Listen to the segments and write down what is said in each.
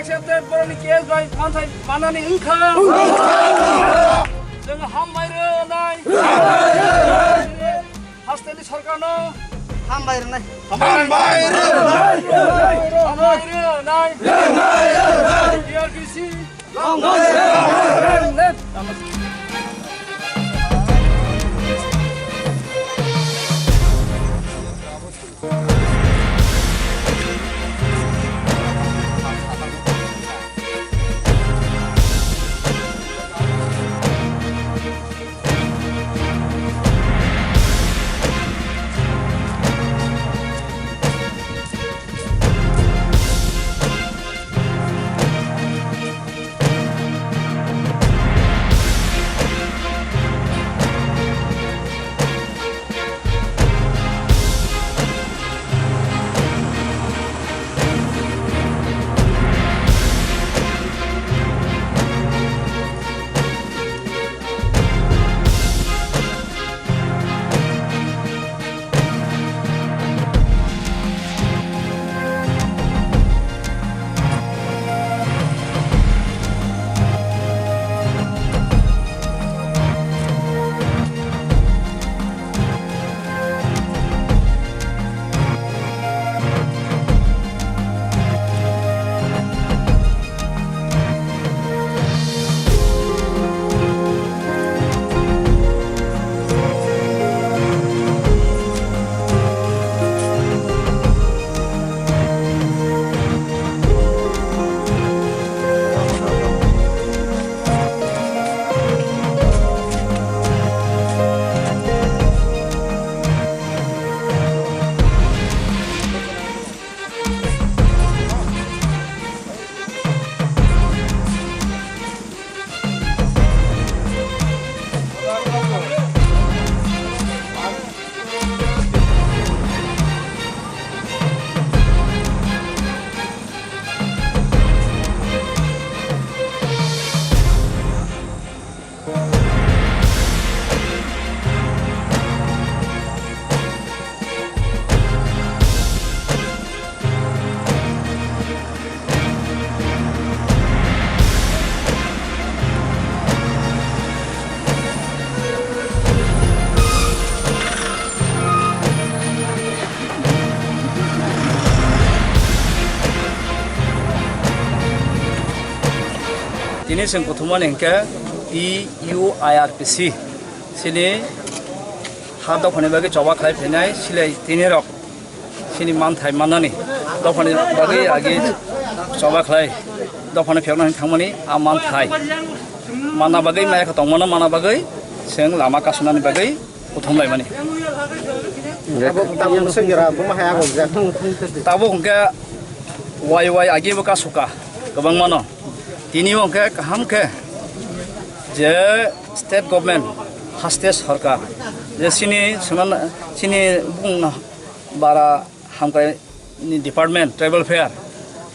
Accepted for the case by Hathai Manani Income. Then Hambaire Nai Hastani Sarkano Hambaire Nai TUIRPC Ini sing Kuthumlaikha TUIRPC sini hada phone bagi coba khai phenai silai tinirok sini manthai manani do phone bagi agi coba khai do phone phekna thangmani amanthai mana bagi maya khatong mana bagi sing lama Kasunani bagi Kuthumlaimani tabo hongke wai agi baka suka gobang mano Tini wongke kaham ke je state government haste sarkar je sini bung bara hamkai ni department tribal fair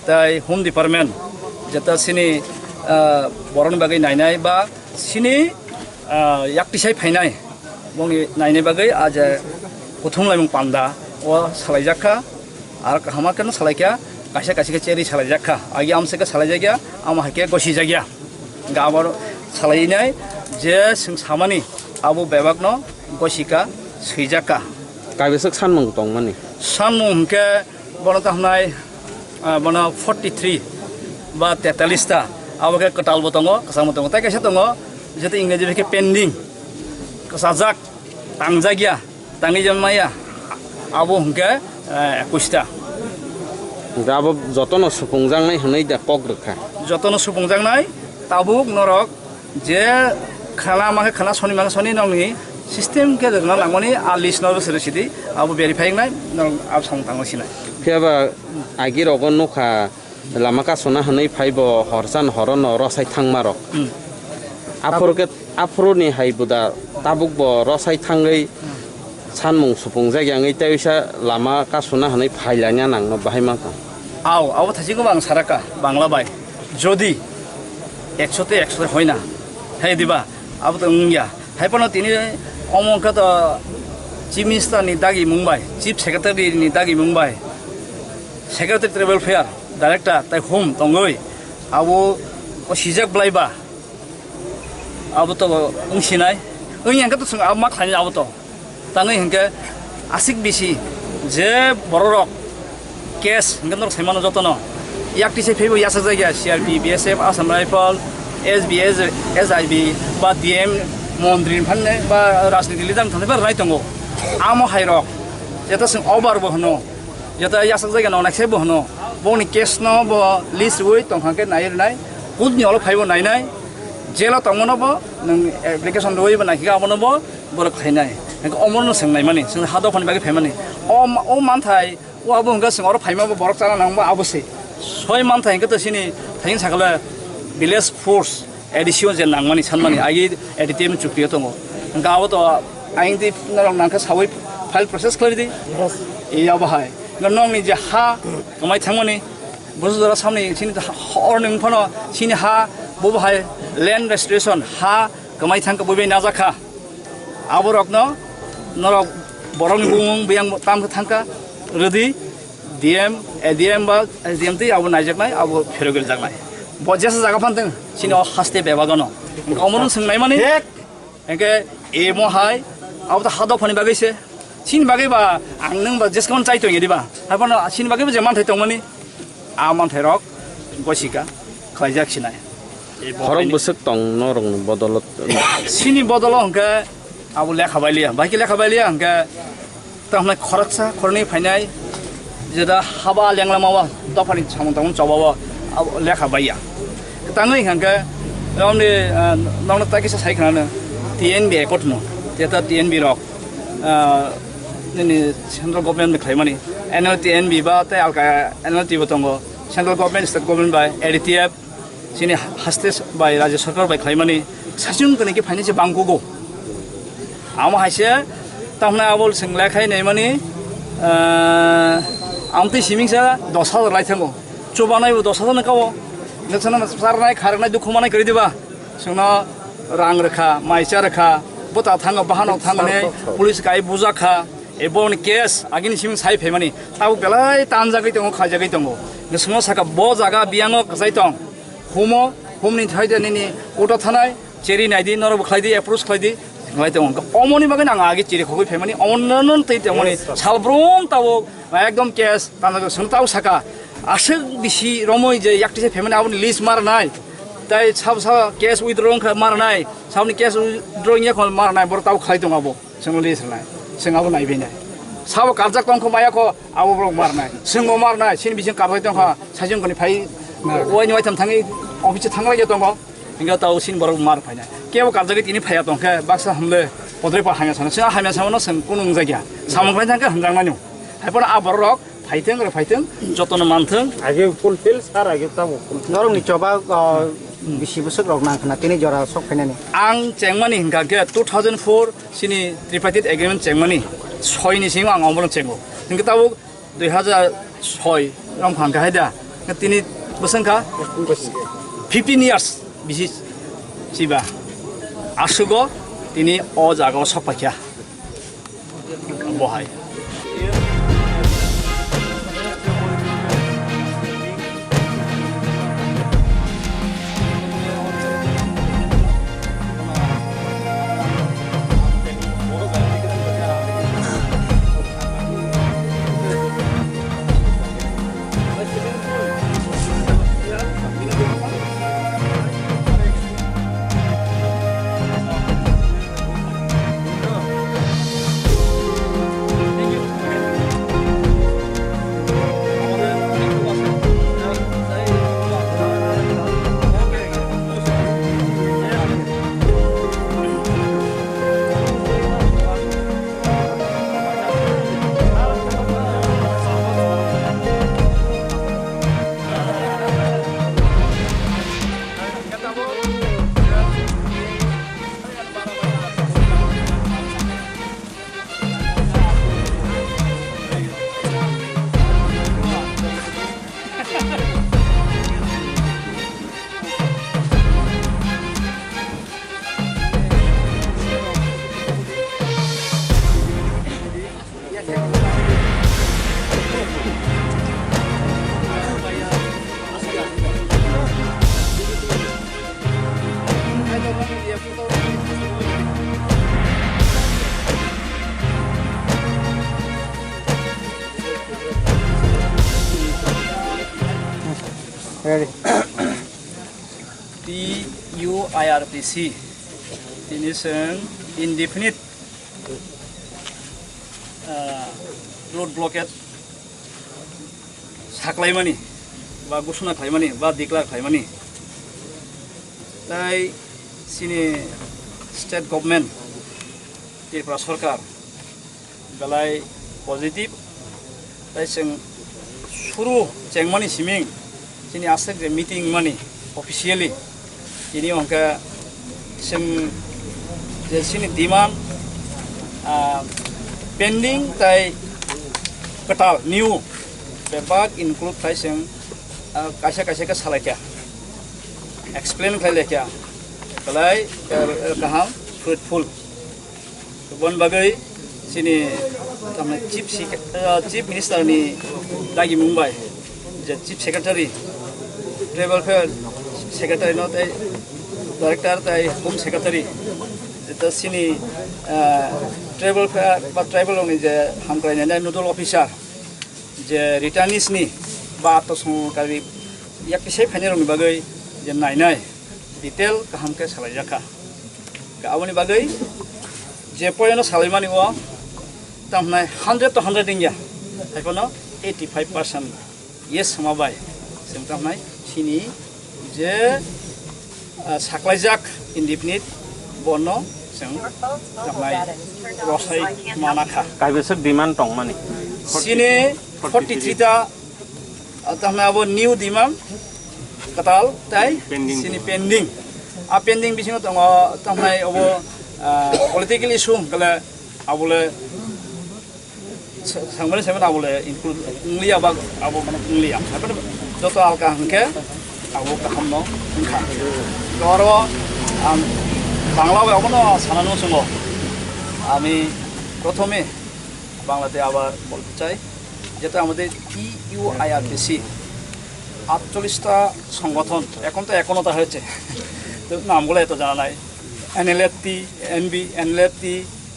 tai home department jeta sini boron bagai nainai ba sini yaktisai phainai bongi nainai bagai aja Kuthumlaimung panda o salaijakha ar kahama kan salaikya kaisa ke ceri salai jakha agi amse ke salai jagya am hake gosi jagya gabar salai nai je sing samani abu bebakno gosika suijaka kaibesek sanmung tongmani sanmung ke bono tahnai bono 43 ba 43 ta abake ketal botongo kasamutongo tai kaisa tongo jete ingreji ke pending kesajak tangjagya tangi jamaya abu hungke 21 ta Gabo jotono supungjangnaय hwnai da kok rwkha. Jotono supungjangnaय tabuk norok je khana ma khana soni ma soni nongni system ke jogna langmani a list no sere sidi abo verifying nai nong ab sang tangmo sinai. Phiaba agir ogon nokha lama kasuna hwnai phaibo horsan horon rosai thangmarok. Afroni haibuda tabuk bo rosai thangai sanmung supungjagyangai taisa lama kasuna hwnai phailanya nangno bahai ma. Aw thasigo bang saraka bangla bai jodi 100 hoina hai diba abo to ngya hai pano tini omongka to chief minister ni dagi mumbai chief secretary ni dagi mumbai secretary travel fair director tai home tongoi abo o sijak blaiba abo to ungsinai ungyang ka to sung abo ma khani abo to tangai hingke asik bisi je bororok case ngandor semano jotono yakti se phebo yasa jagya CRP BSF Assam Rifle SBS SIB ba DM মন্ত্রী ফান্নে বা রাজনীতি লিদাং থানে বা রাইতঙ্গো আমো হাইরক যেটা song over বহনো যেটা ইয়াসক জায়গা ন নাকসে বহনো বনি কেস ন ব লিস্ট উই তংখাকে নাইর নাই কুদনি অল ফাইব নাই নাই জেলা তংমনো ব নং অ্যাপ্লিকেশন রই বা নাকি আমনো ব বর খাইনাই অমরনো সংনাই মানি সং হাদো ফানি বাকি ফাইমানি ও মানথাই ও আবো হংगा সং অর ফাইमा ब বরক চানা নাংবা আবসে 6 মানথাই হংगा তো সিনি থাইন সাকলে village force edisyon jen nangmani sanmani agi editem chuktiyo tongo gawo to aingdi narong nangka sawai file process khlari e yawa hai nong ni je ha kamai thangmani bujura samni sini horning phano sini ha bobo hai land restoration ha kamai thangka bobe najaka aborok no norok borong bung biang tam thangka redi dm adm ba adm ti abo najak nai abo ferogel jak nai बजेस जागा फानदों सिनो हास्ते बेबागनो कमन सोंनाय माने एके ammo हाय आबो हादो फानि बागैसे सिन बागैबा आं नों बा जेसकन चाइतो एदिबा हाबन सिन बागैबा जे मानथाय दंमोनि आ मानथाय रक गसिका खयजाक सिनाय Khorang busuk tong norong bodolot. Sini bodolo hangke abu lekha bailia baiki lekha bailia hangke tamna khoraksa khorni phainai jeda haba lenglamawa dofani chamung tamung chabawa lekha baiya tangai hangke ramne nangna takisa saikhana TNB ekotno jeta TNB rok nini central government me khlaimani annual TNB ba tai alka annual TNB tongo central government state government by ADTF sini hastes by Rajya Sarkar by khlaimani sajung kene ke finance banggogo amo haise tamna abol singlakhai neimani amti simingsa 10000 laithango chobanai 10000 nakawo नोंसोरना सारनाय खारनाय दुखुमानाय करि दिबा जोंना रां रखा माइसा रखा बता थाङो बाहानाव थांनानै पुलिस गाय बुजाखा एबन केस आगिनि सिम साइ फेमानि ताव बेलाय तानजागै दङ खाजागै दङ नोंसोरना साका ब जागा बियाङो जाय दं हुमो हुमनि थाइदानि गथ थानाय चेरि नायदि नरब खलायदि एप्रोच खलायदि होय दङ अमनि बागै नाङा आगि चेरि खगै फेमानि अननन तै दङनि सालब्रम ताव एकदम केस तानजागै सोंताव साका आशक बिसि रमय जे याक्टिसे फेमानि आबनि लिस्ट मारनाय ताइ साब सा केस उइथड्रइं मारनाय साबनि केस उइथड्रइं या खल मारनाय बर ताव खाइ दङ आबो जों लिस्ट नाय जों आबो नायबेनाय साब कारजा कंखौ मायाखौ आबो बर मारनाय जोंबो मारनाय सिन बिजों कारबाय दङ साजों गनि फाइ ओइ नय थाम थाङि अफिस थांलाय दङ इंगा ताव सिन बर मार फायनाय केबो कारजागै तिनि फाया दंखे बाक्सा हमले पद्रै पा हाङा सानो जों हाङा सानो जों कुनु जायगा सामंग्राय थांखे हमजांनानै हायपर आबर रक फाइथें रे फाइथें जतन मानथों आगे फुलफिल सार आगे ताबो नरम नि चबा बिसि बोसोर रक नांखना तिनि जरा सक फायनानि आं चेंमानि हिंगाके 2004 सिनि ट्रिपार्टिट एग्रीमेंट चेंमानि 6 नि सिं आं अमरन चेंगो हिंगा ताबो 2006 रम फांगा हायदा तिनि बोसोंखा 15 इयार्स बिसि सिबा आसुगो तिनि अ जागाव सफाखिया बहाय Ready. TUIRPC ini seng indefinite road blockade saklaimani ba gusuna khlaimani ba declare khlaimani tai sini state government Tripura sarkar belai positive tai seng suru chengmani siming sini asek je meeting mani officially ini angka seng je sini demand pending tai ketal new bebak include tai seng kaisa ke salakya explain khlai lekya belai kaham fruitful bon bagai sini tamna chief minister ni lagi Mumbai je chief secretary travel fair secretary no tai director tai home secretary itu sini travel fair ba travel ni je hamkai ne nodal officer je returnees ni ba to kali yak kisai final ni bagai je nai detail kaham ke salai jaka ka awani bagai je poyano salaimani wa tamnai 100 to 100 india taikono 85% yes samabai semtamnai sini je saklaijak indefinite bono seng tamnai rosai manakha kaibesek demand tong mani sini 43 ta tamnai abo new demand katal tai sini pending pending bisingo tong tamnai abo political issue kala abule 상반에 세면 아볼래 include unglia bag abo mana unglia apa joto alka hangke abo ka hamno hangka loro Bangla এখনো সানানো সঙ্গ আমি প্রথমে বাংলাতে আবার বলতে চাই যেটা আমাদের TUIRPC 48টা সংগঠন এখন তো 51টা হয়েছে তো নামগুলো এত জানা নাই NLFT NB NLFT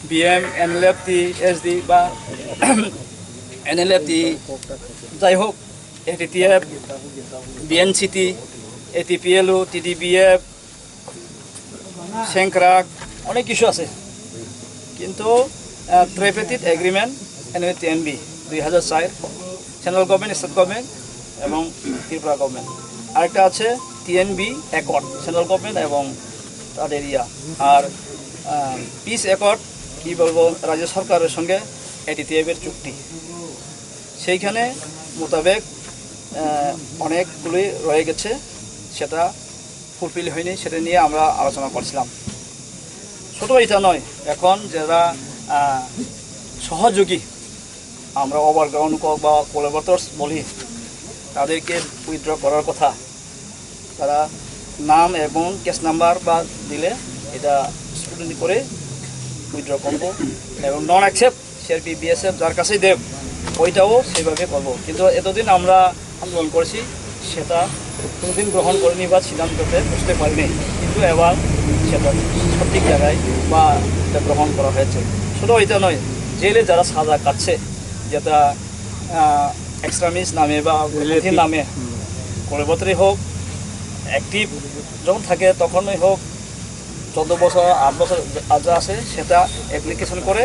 BM NLFT SD বা NLFT যাই হোক ATTF BNCT ATPLO TDBF সেংক্রাক অনেক কিছু আছে কিন্তু tripartite agreement NH8 2004 central government state government এবং ত্রিপুরা গভর্নমেন্ট আরেকটা আছে TNB অ্যাকর্ড সেন্ট্রাল গভর্নমেন্ট এবং তাদের আর পিস অ্যাকর্ড কি বলবো রাজ্য সরকারের সঙ্গে ATTF এর চুক্তি সেইখানে মোতাবেক অনেকগুলি রয়ে গেছে সেটা ফুলফিল হয়নি সেটা নিয়ে আমরা আলোচনা করছিলাম ছোট এটা নয় এখন যারা সহযোগী আমরা ওভারগ্রাউন্ড বা কোলাবরেটরস বলি তাদেরকে উইথড্র করার কথা তারা নাম এবং কেস নাম্বার বা দিলে এটা স্টুডেন্ট করে উইথড্র করব এবং নন অ্যাকসেপ্ট সিআরপি বিএসএফ যার কাছেই দেব ওইটাও সেভাবে করব কিন্তু এতদিন আমরা আন্দোলন করেছি সেটা কোনোদিন গ্রহণ করিনি বা সিদ্ধান্ততে বুঝতে পারিনি কিন্তু এবার সেটা সঠিক জায়গায় বা এটা গ্রহণ করা হয়েছে শুধু এটা নয় জেলে যারা সাজা কাটছে যেটা এক্সট্রিমিস্ট নামে বা বিরোধী নামে কোলাবরেটরই হোক অ্যাক্টিভ যখন থাকে তখনই হোক 14 বছর 8 বছর যা আছে সেটা অ্যাপ্লিকেশন করে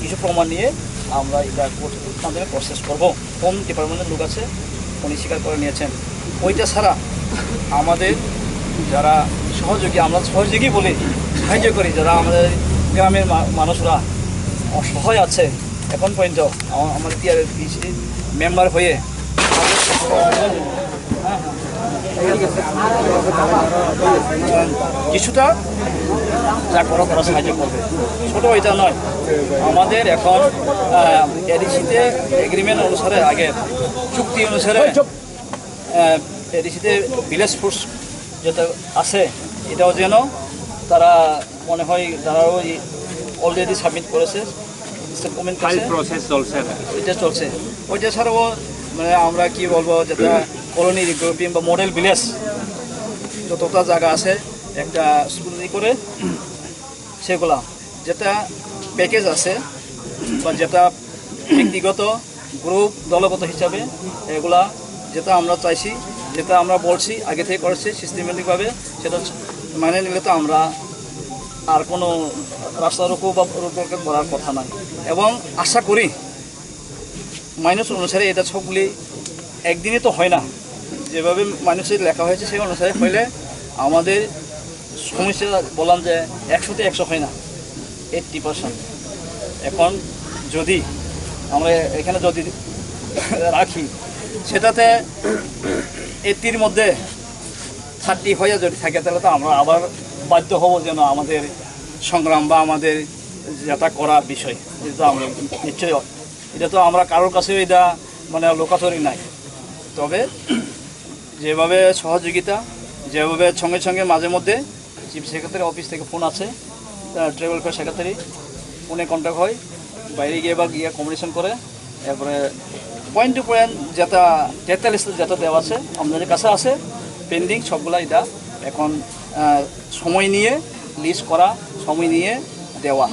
কিছু প্রমাণ নিয়ে আমরা এটা মাধ্যমে প্রসেস করব হোম ডিপার্টমেন্টের লোক আছে উনি স্বীকার করে নিয়েছেন ওইটা ছাড়া আমাদের যারা সহযোগী আমরা সহযোগী বলি সাহায্য করি যারা আমাদের গ্রামের মানুষরা অসহায় আছে এখন পর্যন্ত আমাদের TUIRPC মেম্বার হয়ে কিছুটা যা করা সাহায্য করবে ছোটো এটা নয় আমাদের এখন এডিসিতে এগ্রিমেন্ট অনুসারে আগে চুক্তি অনুসারে এডিসিতে ভিলেজ ফোর্স যেটা আছে এটাও যেন তারা মনে হয় তারাও অলরেডি সাবমিট করেছে এটা চলছে ওইটা ছাড়াও মানে আমরা কি বলবো যেটা কলোনি রিগ্রুপিং বা মডেল ভিলেজ যতটা জায়গা আছে একটা স্কুল করে সেগুলা যেটা প্যাকেজ আছে বা যেটা ব্যক্তিগত গ্রুপ দলগত হিসাবে এগুলা যেটা আমরা চাইছি যেটা আমরা বলছি আগে থেকে করেছি সিস্টেমেটিকভাবে, সেটা মানে নিলে তো আমরা আর কোনো রাস্তা রোকো বা রোপকে করার কথা নয়। এবং আশা করি মাইনাস অনুসারে এটা সবগুলি একদিনে তো হয় না, যেভাবে মাইনাসে লেখা হয়েছে সেই অনুসারে হইলে আমাদের সমস্যা বললাম যে 100-তে 100 হয় না, 80%। এখন যদি আমরা এখানে যদি রাখি সেটাতে 80-র মধ্যে 30 হয়ে যদি থাকে তাহলে তো আমরা আবার বাধ্য হব যেন আমাদের সংগ্রাম বা আমাদের যেটা করা বিষয় যেটা আমরা নিশ্চয়ই এটা তো আমরা কারোর কাছেও এটা মানে লোকাচুরি নাই। তবে যেভাবে সহযোগিতা, যেভাবে সঙ্গে সঙ্গে মাঝে মধ্যে চিফ সেক্রেটারি অফিস থেকে ফোন আছে, ট্রাইবাল ওয়েলফেয়ার সেক্রেটারি ফোনে কন্ট্যাক্ট হয়, বাইরে গিয়ে বা গিয়ে কমিউনিকেশন করে, এরপরে পয়েন্ট টু পয়েন্ট যেটা ডেটা লিস্ট যেটা দেওয়া আছে আমাদের কাছে আছে পেন্ডিং সবগুলা, এটা এখন সময় নিয়ে লিস্ট করা, সময় নিয়ে দেওয়া,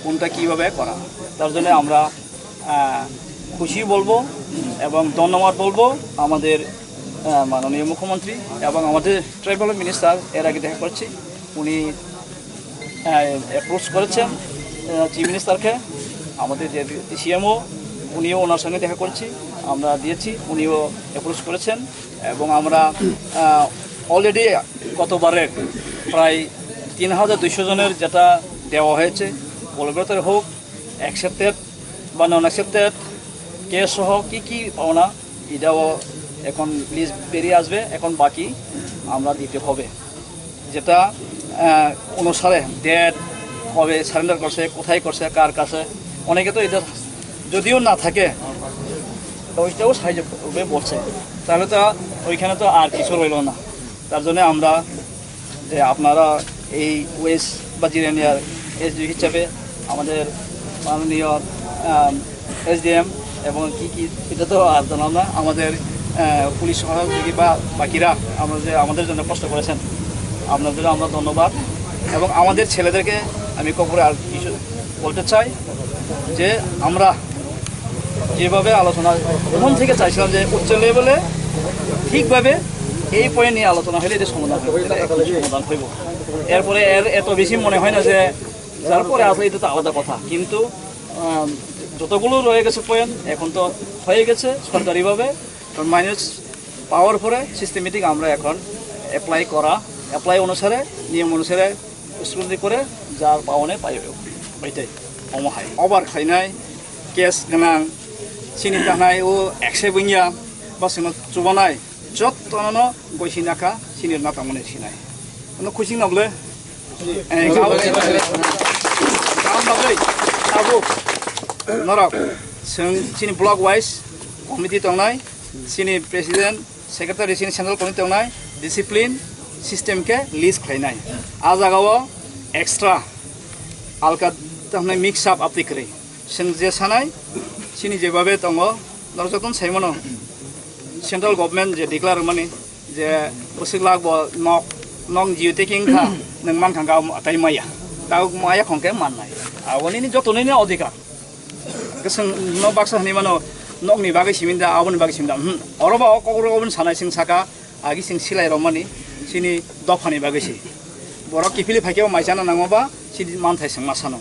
কোনটা কীভাবে করা। তার জন্য আমরা খুশি বলবো এবং ধন্যবাদ বলবো আমাদের মাননীয় মুখ্যমন্ত্রী এবং আমাদের ট্রাইবাল মিনিস্টার। এর আগে দেখা করছি উনি অ্যাপ্রোচ করেছেন চিফ মিনিস্টারকে, আমাদের যে সিএমও উনিও ওনার সঙ্গে দেখা করছি, আমরা দিয়েছি, উনিও অ্যাপ্রোচ করেছেন। এবং আমরা অলরেডি গতবারের প্রায় 3200 জনের যেটা দেওয়া হয়েছে, কলকাতার হোক অ্যাকসেপ্টেড বা নন অ্যাকসেপ্টেড কেস সহ কী কী পাওনা, এটাও এখন লিস্ট বেরিয়ে আসবে। এখন বাকি আমরা দিতে হবে, যেটা অনুসারে ডেট কবে সারেন্ডার করছে, কোথায় করছে, কার কাছে। অনেকে তো এটা যদিও না থাকে ওইটাও সাহায্য করবে বলছে, তাহলে তো ওইখানে তো আর কিছু রইল না। তার জন্য আমরা যে আপনারা এই ওয়েস্ট বা জিরানিয়ার এসডি হিসাবে আমাদের মাননীয় এসডিএম এবং কী এটা তো আর জানাম না, আমাদের পুলিশ সহযোগী বা বাকিরা আমাদের জন্য কষ্ট করেছেন, আপনাদের আমরা ধন্যবাদ। এবং আমাদের ছেলেদেরকে আমি কপরে আর কিছু বলতে চাই যে আমরা যেভাবে আলোচনা প্রথম থেকে চাইছিলাম যে উচ্চ লেভেলে ঠিকভাবে এই পয়েন্ট নিয়ে আলোচনা হলে এটা সমাধান হইব। এরপরে এত বেশি মনে হয় না যে তারপরে আসলে এটা তো আলাদা কথা, কিন্তু যতগুলো রয়ে গেছে পয়েন্ট এখন তো হয়ে গেছে সরকারিভাবে, কারণ মাইনাস পাওয়ার পরে সিস্টেমেটিক আমরা এখন অ্যাপ্লাই অনুসারে নিয়ম অনুসারে স্কুল করে যার পাওনে পাইবে ওইটাই অমহায় অবার খাইনাय কেস गोनां सिनि थानाय ও একশে বইয়া বা সিনো চুবানাय যতনো গইসিনাকা সিনির না তামনে সিনাय কোনো খুশি নবলে আবু নরক सिनि ब्लक वाइज कमिटि दंनाय सिनि प्रेसिडेंट सेक्रेटारि सिनि सेंट्रल कमिटि दंनाय डिसिप्लिन सिस्टेम के लिस्ट खालायनाय आ जागाव एक्सट्रा आलका तमने मिक्स अप आपतिक्रि जों जे सानाय सिनि जेबाबे दङ नरजतन साइमनो सेंट्रल गभर्नमेंट जे डिक्लेयर माने जे बोसोर लाख नक जिउ टेकिंग था नों मान खांगा आताय माया दा माया खंके माननाय आवनि जतनैनि अधिकार गोसों न बाक्सा हनि मानो नकनि बागै सिमिनदा आवनि बागै सिमिनदा अरबा ककरगबन सानाय सिं साका आगि सिं सिलाय रमानि सिनि दफानि बागैसि बर किफिलि फाइकेव माइजाना नांगोबा सिनि मानथाय सिं मासानो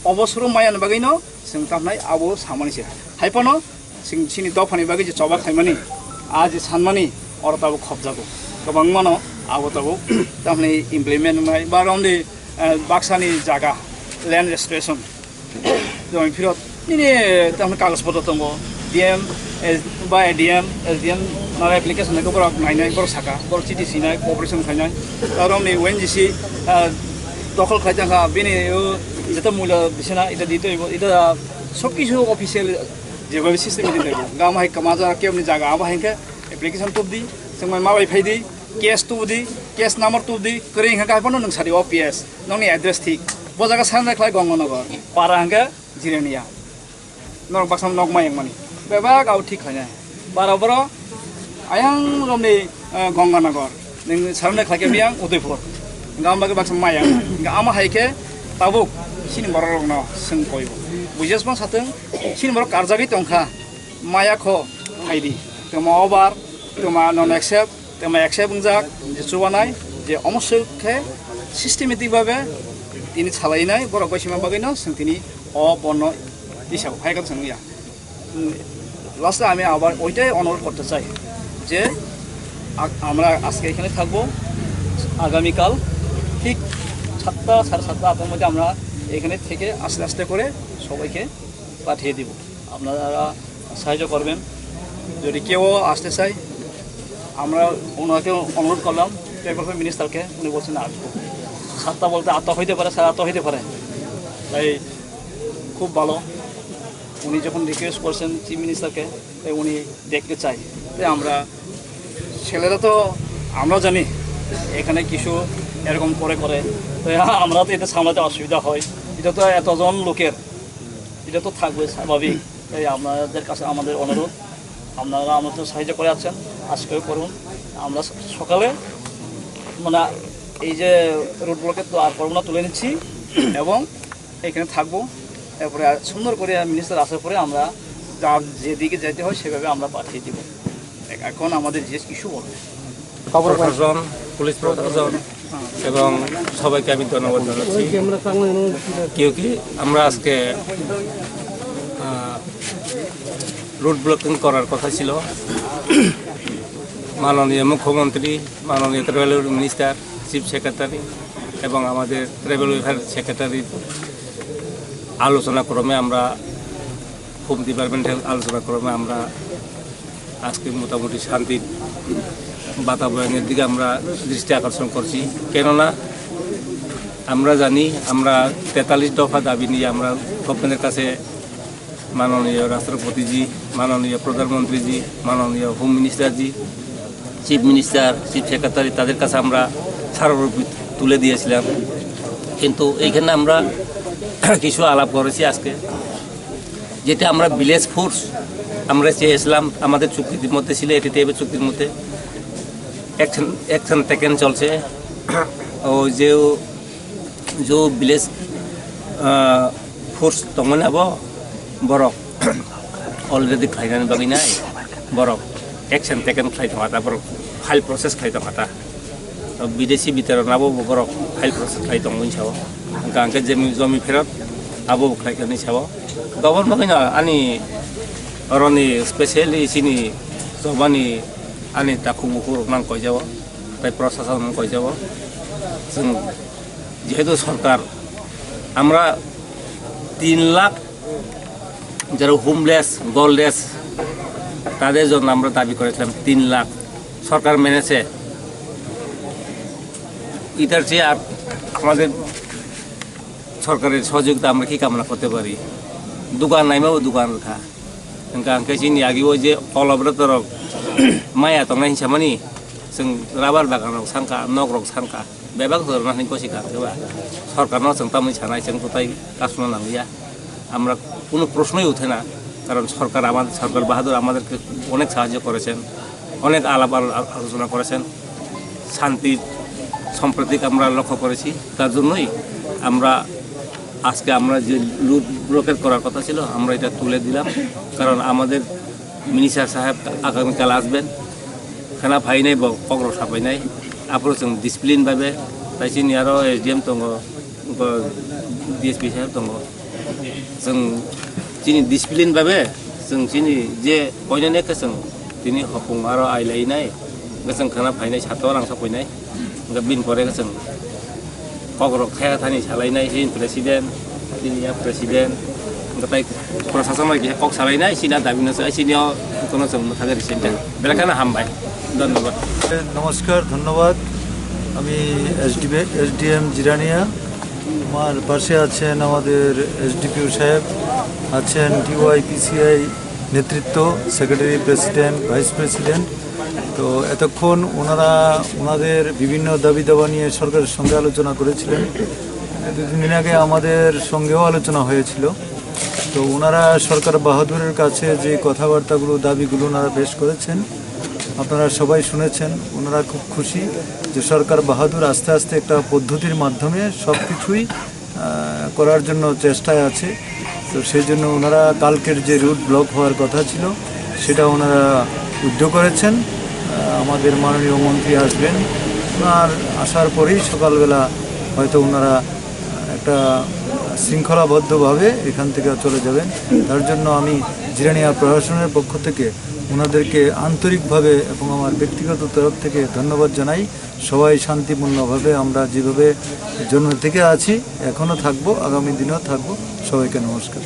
अबसर मायान बागैनो जों तामनाय आबो सामनिसे हाइपनो सिनि दफानि बागै जे चबा खायमानि आज सानमानि अरताबो खबजागो गोबां मानो आबो ताबो तामनाय इमप्लिमेन्ट नाय बा राउन्डि बाक्सानि जागा ल्यान्ड रेजिस्ट्रेसन जों फिरत ini tamu kagus foto tunggu DM by DM SDM nara application aku baru naik baru saka baru CTC naik cooperation naik kalau ni UNGC dokol kerja kah bini itu mula di sana itu di itu sokisu official jaga sistem itu deh gak mau kemaja kiam ni jaga apa hingga application tu di semua mau wifi di case number tu di kering hingga apa nung sari OPS nung ni address tik bawa jaga sana kelai gongon nagar parah hingga jirenia नरक बाक्सा नक मायang mani beba gau ठीक खायना बाराबरो आयां रमनि गंगानगर नों सारने खाके बियां Udaipur गामबागे Baksa मायang gamma हायके Tabuk सिनि बररंनो सों कयबो बुजेसमा साथों सिनि बर कारजागि तंखा मायाखो आइदि तमोबार tema non accept tema accept bungjak je chubanai je omosukhe systematic bhabe tini chalainai borok baisima bagino sing tini অপর্ণ হিসাব ভাই কথা শুনিয়া লাস্টে আমি আবার ওইটাই অনুরোধ করতে চাই যে আমরা আজকে এখানে থাকবো আগামীকাল ঠিক 7টা 7:30 8টার মধ্যে আমরা এখানে থেকে আস্তে আস্তে করে সবাইকে পাঠিয়ে দিব আপনারা সাহায্য করবেন যদি কেউ আসতে চায় আমরা ওনাকে অনুরোধ করলাম ট্রাইবাল মিনিস্টারকে উনি বলছেন আসবো 7টা বলতে 8টা হইতে পারে 8:30 হইতে পারে তাই খুব ভালো উনি যখন রিকোয়েস্ট করছেন চিফ মিনিস্টারকে তাই উনি দেখতে চাই তাই আমরা ছেলেরা তো আমরা জানি এখানে কিছু এরকম করে তাই আমরা তো এটা সামলাতে অসুবিধা হয় এটা তো এতজন লোকের এটা তো থাকবে স্বাভাবিক তাই আপনাদের কাছে আমাদের অনুরোধ আপনারা আমাদের সাহায্য করে আছেন আজকেও করুন আমরা সকালে মানে এই যে রোড ব্লকের তো আর করোনা তুলে নিচ্ছি এবং এখানে থাকবো এরপরে সুন্দর করে মিনিস্টার আসার পরে আমরা যেদিকে যেতে হয় সেভাবে আমরা পাঠিয়ে দিব এখন আমাদের যে কিছু বলবে প্রশাসন পুলিশ প্রশাসন এবং সবাইকে আমি ধন্যবাদ জানাচ্ছি কেউ কি আমরা আজকে রুট ব্লকিং করার কথা ছিল মাননীয় মুখ্যমন্ত্রী মাননীয় ট্রাইবেল মিনিস্টার চিফ সেক্রেটারি এবং আমাদের ট্রাইবেল ওয়েলফেয়ার সেক্রেটারির আলোচনাক্রমে আমরা হোম ডিপার্টমেন্টের আলোচনাক্রমে আমরা আজকে মোটামুটি শান্তির বাতাবরণের দিকে আমরা দৃষ্টি আকর্ষণ করছি কেননা আমরা জানি আমরা 43 দফা দাবি নিয়ে আমরা গভর্নমেন্টের কাছে মাননীয় রাষ্ট্রপতিজি মাননীয় প্রধানমন্ত্রীজি মাননীয় হোম মিনিস্টারজি চিফ মিনিস্টার চিফ সেক্রেটারি তাদের কাছে আমরা সারারূপে তুলে দিয়েছিলাম কিন্তু এইখানে আমরা কিছু আলাপ করেছি আজকে যেটা আমরা ভিলেজ ফোর্স আমরা চেয়েছিলাম আমাদের চুক্তির মধ্যে ছিল এটিতে এবার চুক্তির মধ্যে অ্যাকশন টেকেন চলছে ও যে ভিলেজ ফোর্স তখন যাব বরক অলরেডি খাইনানি বাকি নাই বরক অ্যাকশন টেকেন খাইতে হাতা বরক ফাইল প্রসেস খাইতে হাতা বিদেশি ভিতরে নাবো বরক ফাইল প্রসেস খাইতে মোনসাব গাंके जमी फेरत आबो खाइखनि साबो गबर मखिना आनि अरनि स्पेशली सिनि जबानि आनि ताखुमुखु नां कइजाबो ताइ प्रशासन कइजाबो जों जेहेतु सरकार আমরা 3 লাখ যারা হোমলেস গোললেস তাদের জন্য আমরা দাবি করেছিলাম 3 লাখ সরকার মেনেছে ইটার চেয়ে আর আমাদের সরকারের সহযোগিতা আমরা কি কামনা করতে পারি দোকান নাইমাবো দোকান খা गांके चिनि आगिबो जे अलब्रतर माया तंनाय हिसाबनि जों राबार बागानाव सांखा नगरक सांखा बेबाग धरनानै कसिखा होबा सरकारनाव जों तामै सानाय जों गताय कासुना नांगैया আমরা কোনো প্রশ্নই ওঠে না কারণ সরকার আমাদের সরকার বাহাদুর আমাদেরকে অনেক সাহায্য করেছেন অনেক আলাপ আলোচনা করেছেন শান্তি সম্প্রীতি আমরা লক্ষ্য করেছি তার জন্যই আমরা আজকে আমরা যে লুট ব্লকেট করার কথা ছিল আমরা এটা তুলে দিলাম কারণ আমাদের মিনিস্টার সাহেব আগামীকাল আসবেন খানা ফাই নাই বা পগ্র সাফাই নাই আপনার जों ডিসিপ্লিন ভাবে তাই চিনি আরো এসডিএম দङ ডিএসপি সাহেব দङ जों চিনি ডিসিপ্লিন ভাবে जों চিনি যে কয়নানেকে जों তিনি হপুং আরো আইলাইনাই जों খানা ফাইনাই ছাত্র রাং সাফাইনাय बिन परे जों कगरक खाया थानि सालायनाय हिन प्रेसिडेन्ट सिनिया प्रेसिडेन्ट गताय प्रशासन लागे कक सालायनाय सिना दाबिनोसो सिनिया কোনো जों थागे रिसेन्ट बेलाखाना हामबाय धन्यवाद नमस्कार धन्यवाद আমি এসডিএম জিরানিয়া আমার পাশে আছেন আমাদের এসডিপিও সাহেব আছেন টিউআইপিসিআই নেতৃত্ব সেক্রেটারি প্রেসিডেন্ট ভাইস প্রেসিডেন্ট তো এতক্ষণ ওনাদের বিভিন্ন দাবি দাবা নিয়ে সরকারের সঙ্গে আলোচনা করেছিলেন 2 দিন আগে আমাদের সঙ্গেও আলোচনা হয়েছিল তো ওনারা সরকার বাহাদুরের কাছে যে কথাবার্তাগুলো দাবিগুলো ওনারা পেশ করেছেন আপনারা সবাই শুনেছেন ওনারা খুব খুশি যে সরকার বাহাদুর আস্তে আস্তে একটা পদ্ধতির মাধ্যমে সব কিছুই করার জন্য চেষ্টায় আছে তো সেই জন্য ওনারা কালকের যে রুট ব্লক হওয়ার কথা ছিল সেটা ওনারা উদ্যোগ করেছেন আমাদের মাননীয় মন্ত্রী আসবেন। ওনার আসার পরেই সকালবেলা হয়তো ওনারা একটা শৃঙ্খলাবদ্ধভাবে এখান থেকে চলে যাবেন। তার জন্য আমি জিরানিয়া প্রশাসনের পক্ষ থেকে ওনাদেরকে আন্তরিকভাবে এবং আমার ব্যক্তিগত তরফ থেকে ধন্যবাদ জানাই। সবাই শান্তিপূর্ণভাবে আমরা যেভাবে জন্ম থেকে আছি এখনও থাকবো, আগামী দিনেও থাকবো। সবাইকে নমস্কার।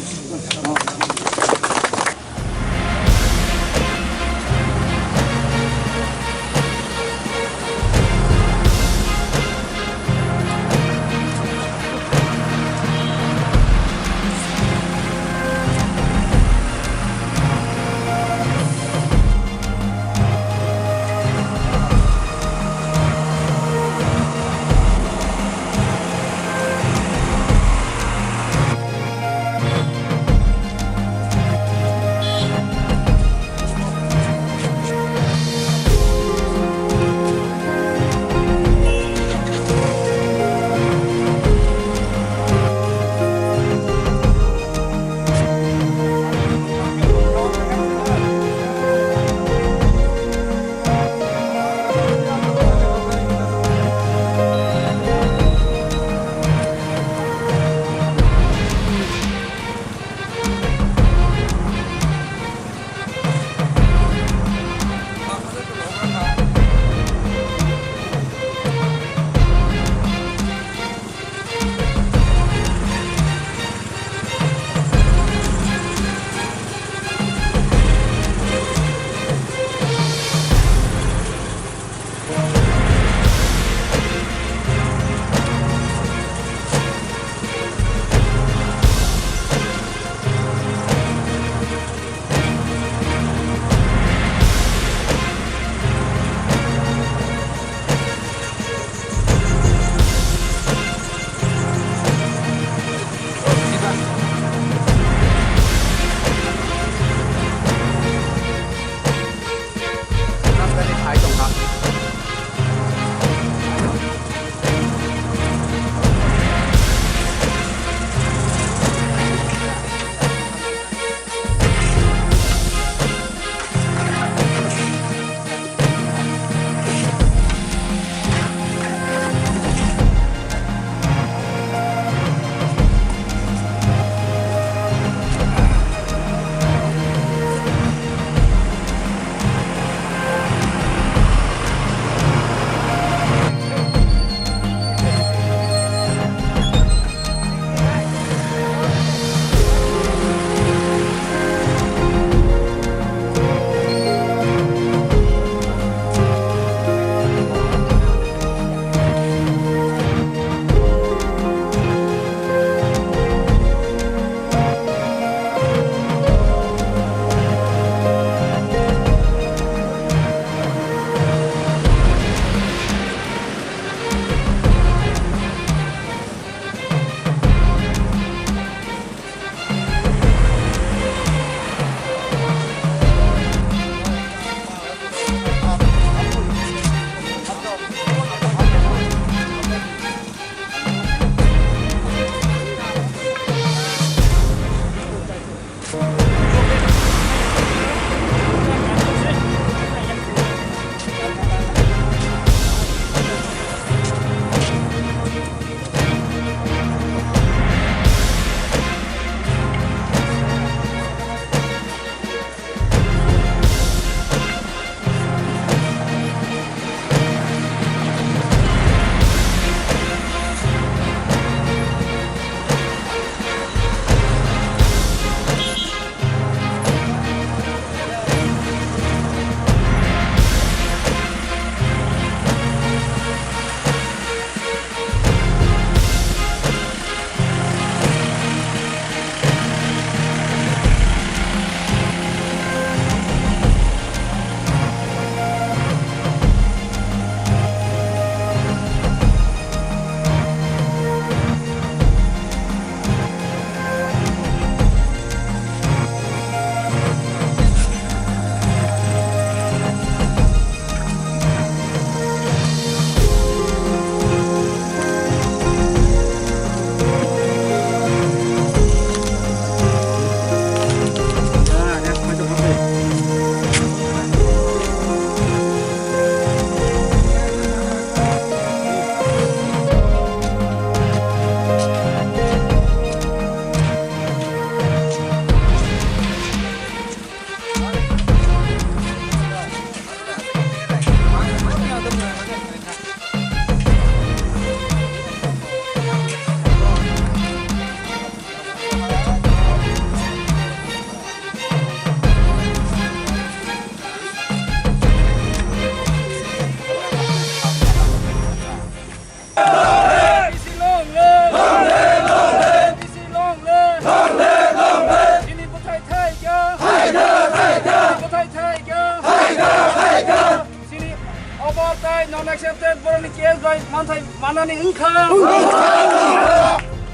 Hathai non-accepted boroni case by Manthai Manani Inka.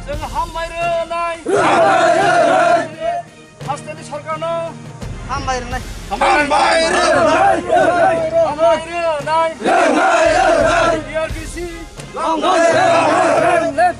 Sing Hammaire Nai. Hasteni Sarkano. Hambair nai. Hammaire Nai. TUIRPC. Long left.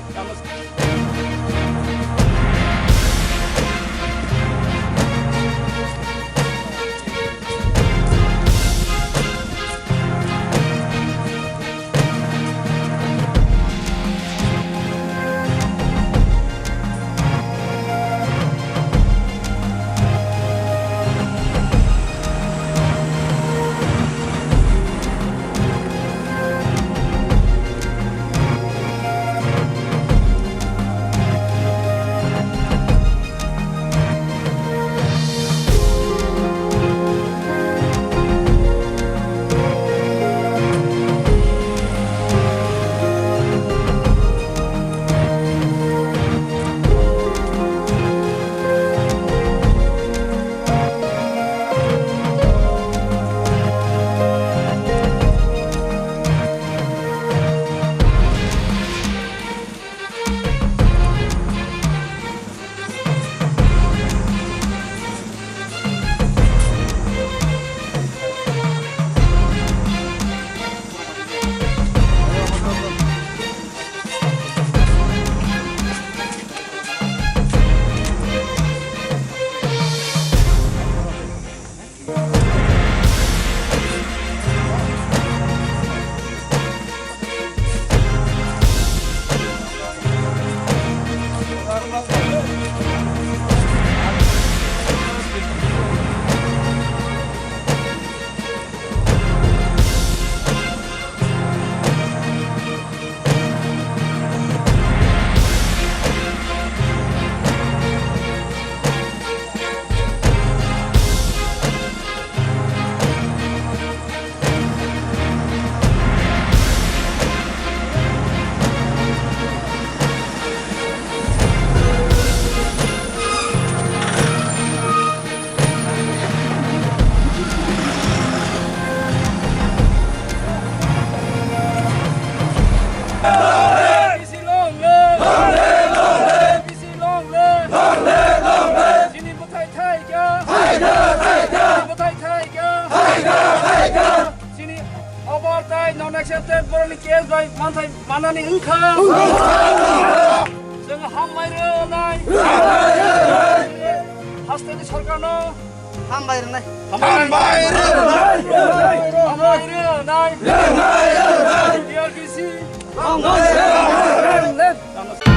Chini non-accepted boroni case by Manthai Manani Inka. Sing Hammaire Nai. Hasteni Sarkano. Hambair nai. Hammaire Nai. TUIRPC. Long left.